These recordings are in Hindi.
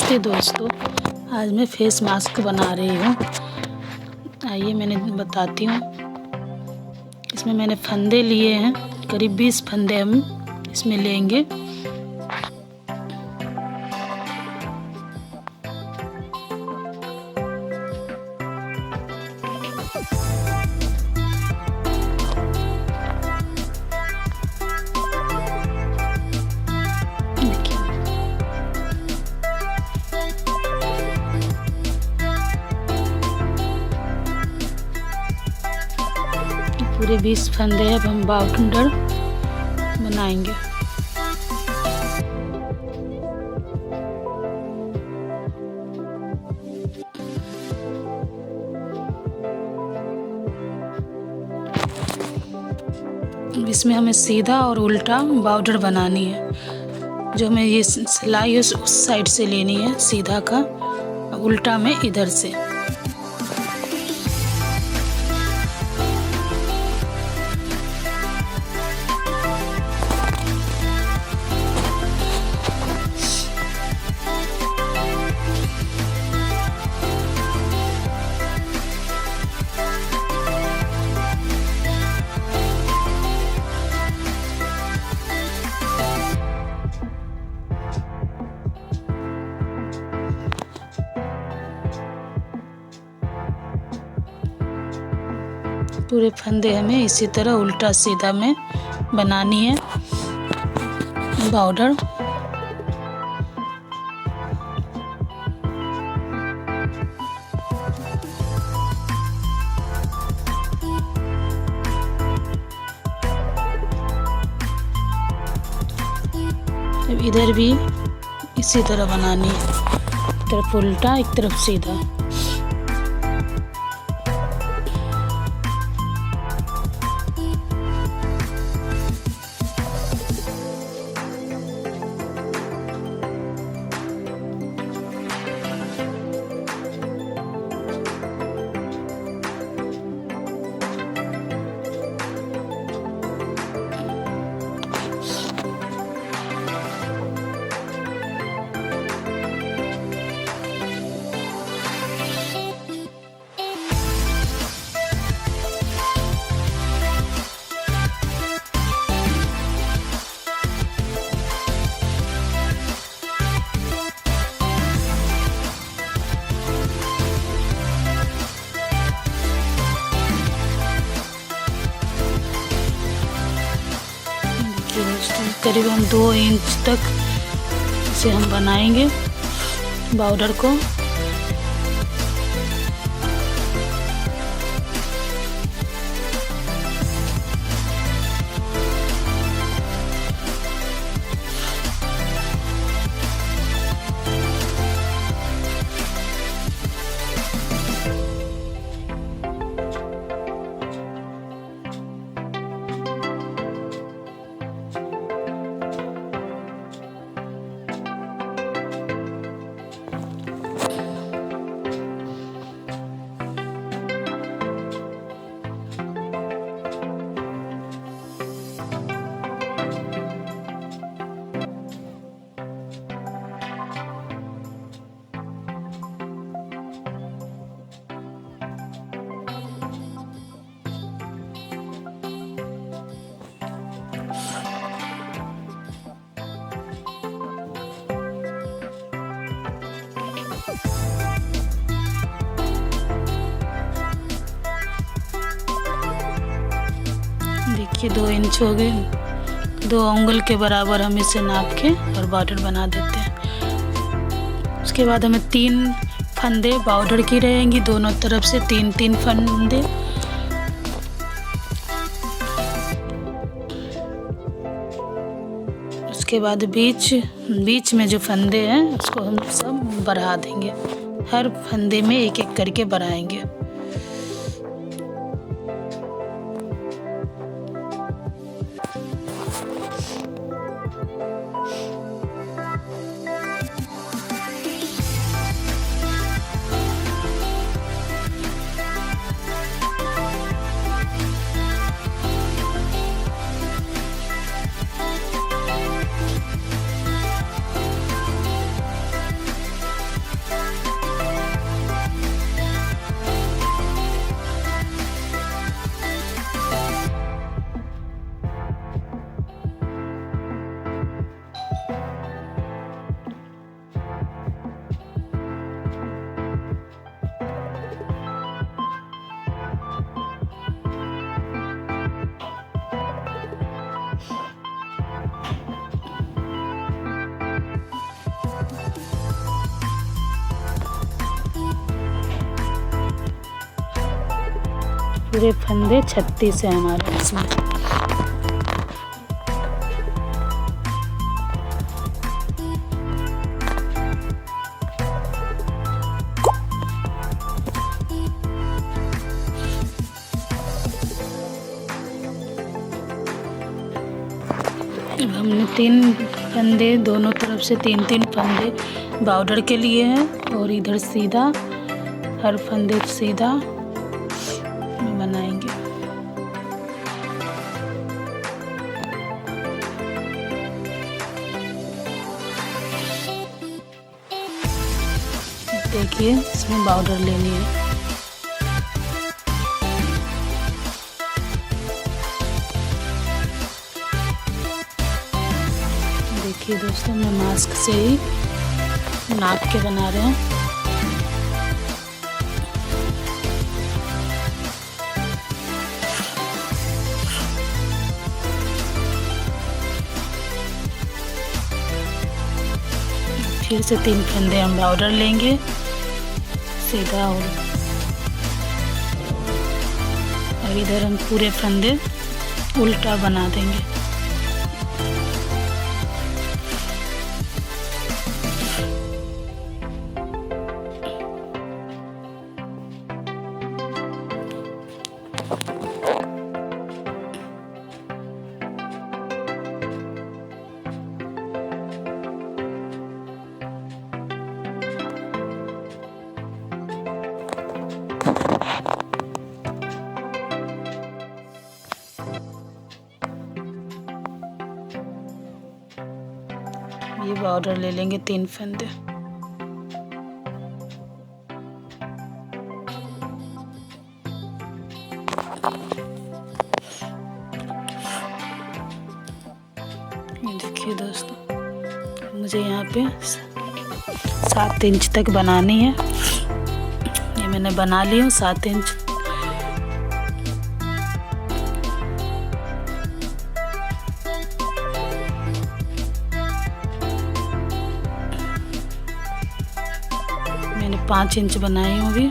नमस्ते दोस्तों, आज मैं फेस मास्क बना रही हूँ। आइए मैंने बताती हूँ। इसमें मैंने फंदे लिए हैं, करीब 20 फंदे हम इसमें लेंगे। पूरे 20 फंदे अब हम बाउंडर बनाएंगे। इसमें हमें सीधा और उल्टा बॉर्डर बनानी है। जो हमें ये सिलाई है उस साइड से लेनी है सीधा का, उल्टा में इधर से। पूरे फंदे हमें इसी तरह उल्टा सीधा में बनानी है बॉर्डर। अब इधर भी इसी तरह बनानी है, एक तरफ उल्टा एक तरफ सीधा। करीब हम 2 इंच तक इसे हम बनाएंगे बॉर्डर को। देखिए 2 इंच हो गए, 2 उंगल के बराबर हम इसे नाप के और बॉर्डर बना देते हैं। उसके बाद हमें 3 फंदे बॉर्डर की रहेंगी, दोनों तरफ से 3-3 फंदे। उसके बाद बीच में जो फंदे हैं उसको हम सब बढ़ा देंगे, हर फंदे में एक एक करके बढ़ाएंगे। पूरे फंदे 36 है हमारे इसमें। अब हमने 3 फंदे दोनों तरफ से 3-3 फंदे बॉर्डर के लिए हैं और इधर सीधा हर फंदे सीधा बनाएंगे। देखिए इसमें बॉर्डर लेनी है। देखिए दोस्तों, मैं मास्क से ही नाप के बना रहे हैं। फिर से 3 फंदे हम बॉर्डर लेंगे सीधा और इधर हम पूरे फंदे उल्टा बना देंगे। ये बॉर्डर ले लेंगे 3 फंदे। देखिए दोस्तों, मुझे यहाँ पे 7 इंच तक बनानी है। ये मैंने बना ली हूँ 7 इंच। मैंने 5 इंच बनाई होगी।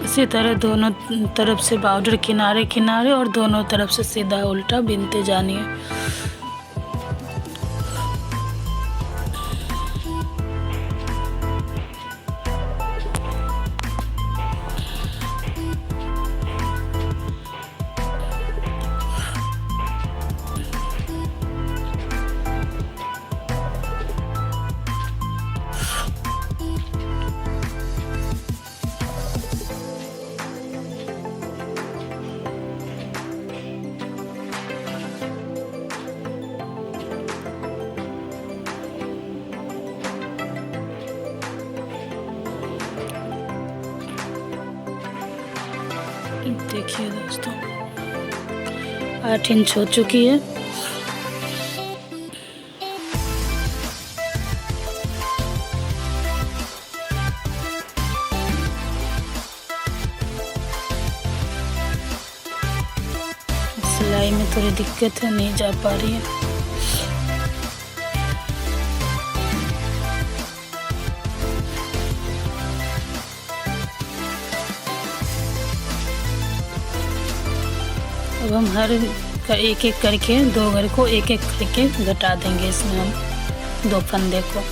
इसी तरह दोनों तरफ से बॉर्डर किनारे किनारे और दोनों तरफ से सीधा उल्टा बिनते जानी है। देखिए दोस्तों, 8 इंच हो चुकी है। सिलाई में थोड़ी दिक्कत है, नहीं जा पा रही है। अब हम हर का एक एक करके 2 घर को एक एक करके घटा देंगे इसमें हम 2 फंदे को।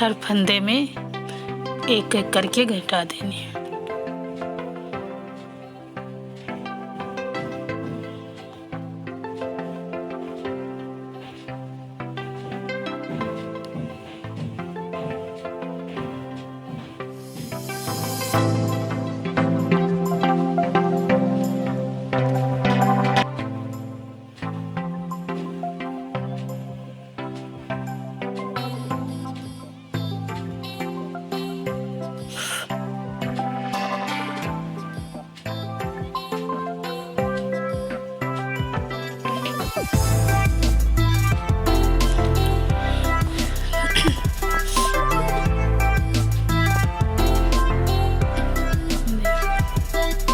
हर फंदे में एक एक करके घटा देनी है।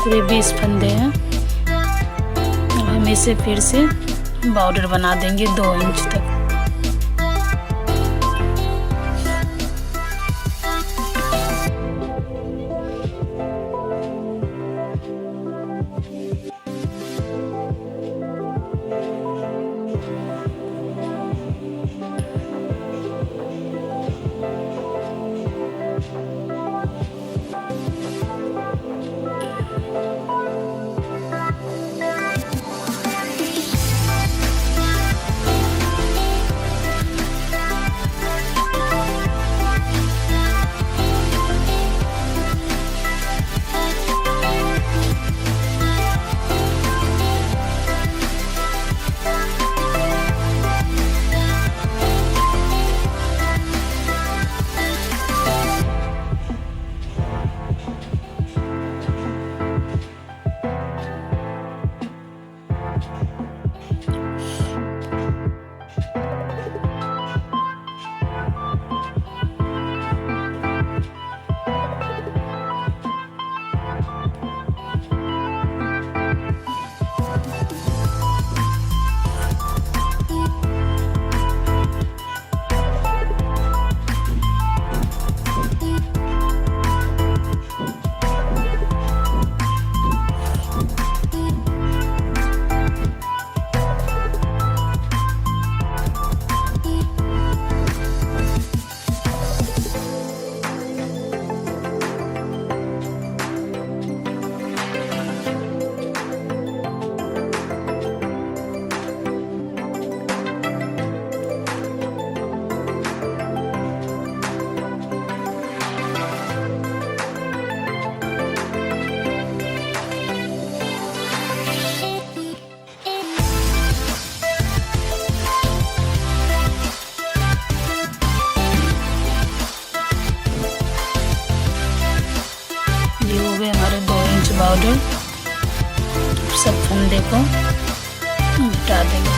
पूरे 20 फंदे हैं। हम इसे फिर से बॉर्डर बना देंगे 2 इंच तक। पाउडर सब फंदे को हटा देंगे।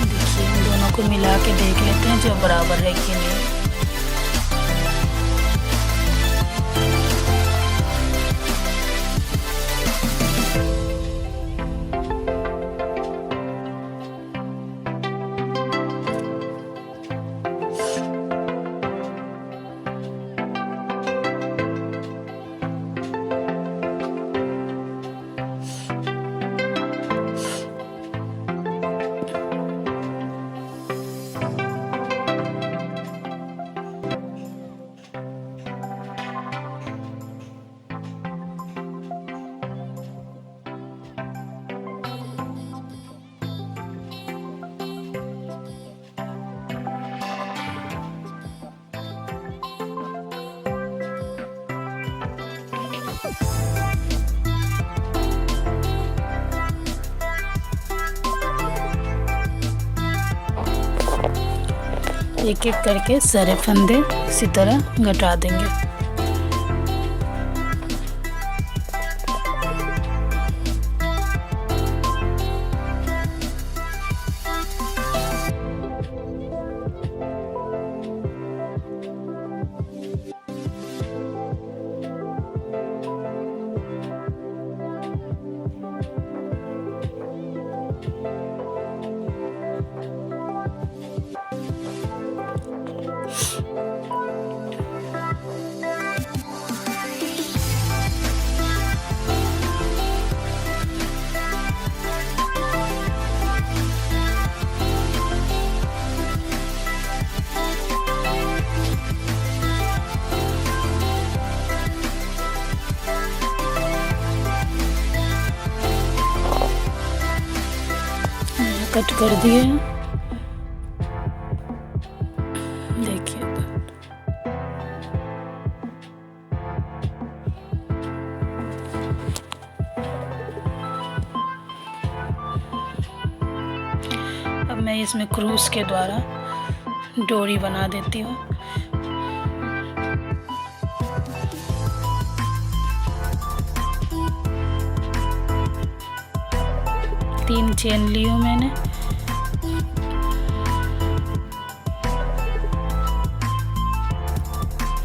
देखिए इन दोनों को मिला के देख लेते हैं जो बराबर है कि नहीं। एक एक करके सारे फंदे इसी तरह घटा देंगे। कट कर दिए हैं, देखिए। अब मैं इसमें क्रूस के द्वारा डोरी बना देती हूँ। तीन चेन ली हूँ मैंने।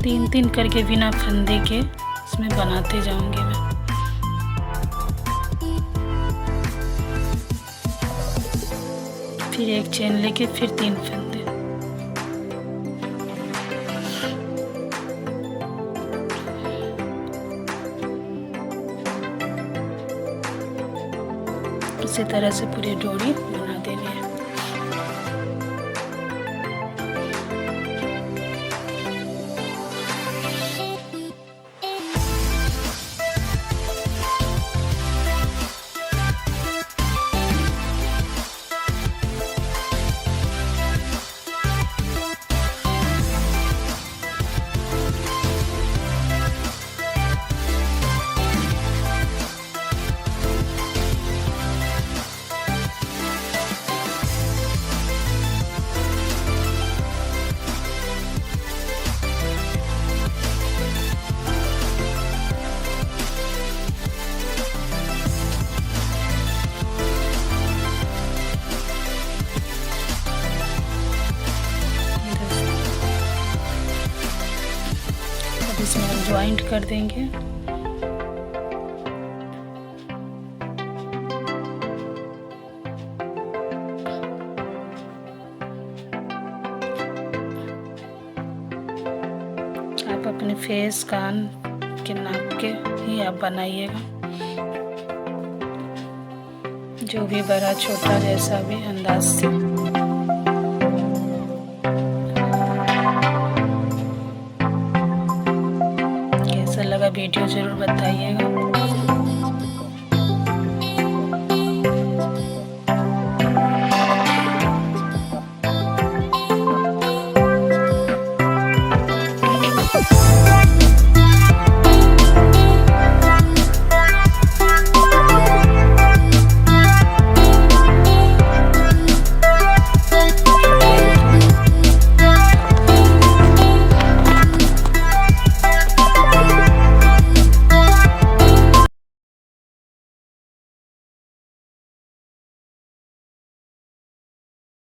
तीन तीन करके बिना फंदे के इसमें बनाते जाऊंगी मैं। फिर एक चेन लेके फिर तीन फंदे। इसी तरह से पूरी डोरी बना देनी है। इसमें हम ज्वाइंट कर देंगे। आप अपने फेस, कान के नाक के ही आप बनाइएगा, जो भी बड़ा छोटा जैसा भी अंदाज से। कैसा लगा वीडियो ज़रूर बताइएगा।